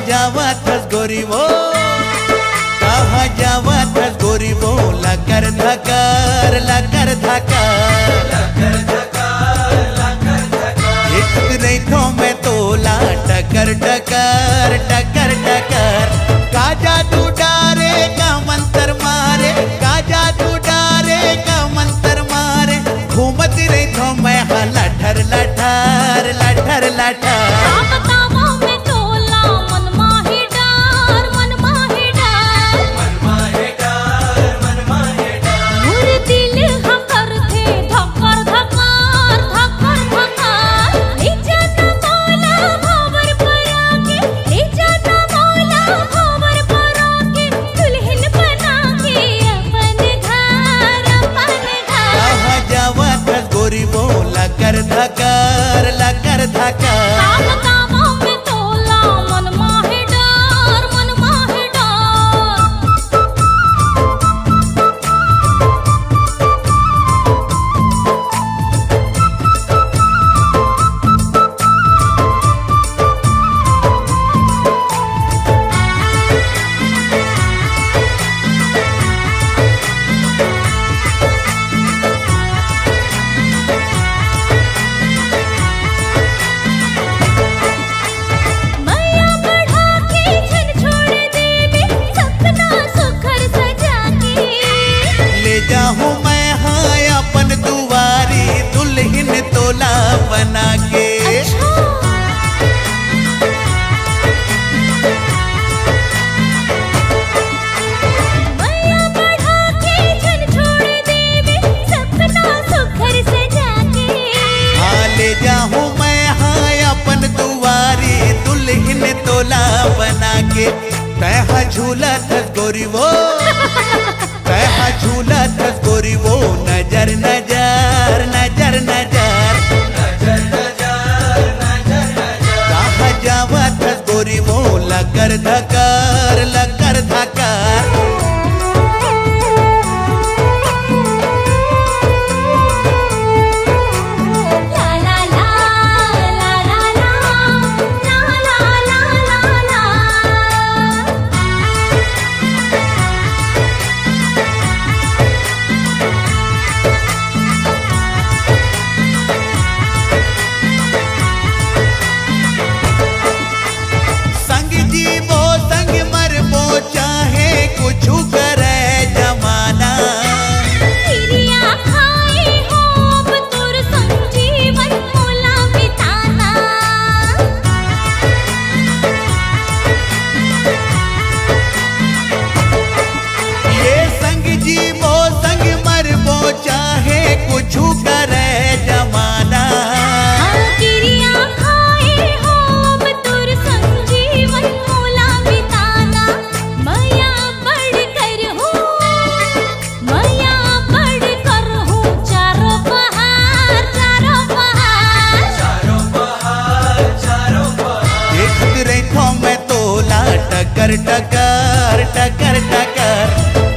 जावतस गोरी वो, कहाँ जावतस गोरी वो, लकर धकार लकर धकार एक नहीं तो मैं तोला टकर टकर टकर टकर। काजा तू डारे का मंत्र मारे, काजा तू डारे का मंत्र मारे, घूमती रही तो मैं हाँ लठर लठर लठर लठर। लकर धकार लकर धकार हूँ मैं हाँ अपन दुआरी दुल्हन तोला बना के। हाँ ले जाऊँ मैं हाँ अपन दुआरी दुल्हन तोला बना के। तैहा झूला था गोरी वो, तैहा झूला था गोरी वो, नजर नजर नजर नजर कहाँ जावा था गोरी वो, लकर धकार लकर धकार। टकर टकर टकर टकर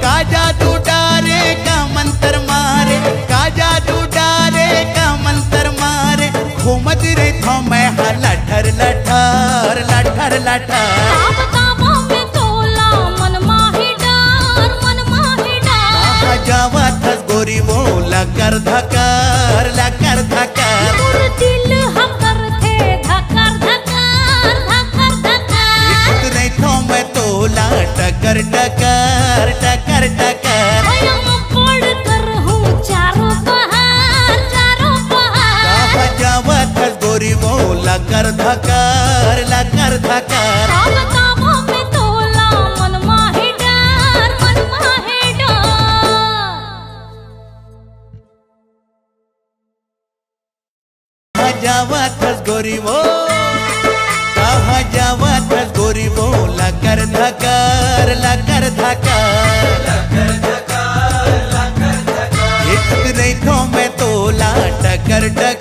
काजा तू डारे का मंत्र मारे, काजा तू डारे का मंत्र मारे, घूमत रही तो मैं हाँ लठर लठर लठर लठर। जावा थस गोरी वो, लकर धकार लकर धकार। टकर टकर टकर टकर जावत गोरी वो, लकर धकार लकर धकार। जावत गोरी वो, कहाँ जावत गोरी वो, लकर धकार लकर धकार एक नहीं तो मैं तोला टकर टकर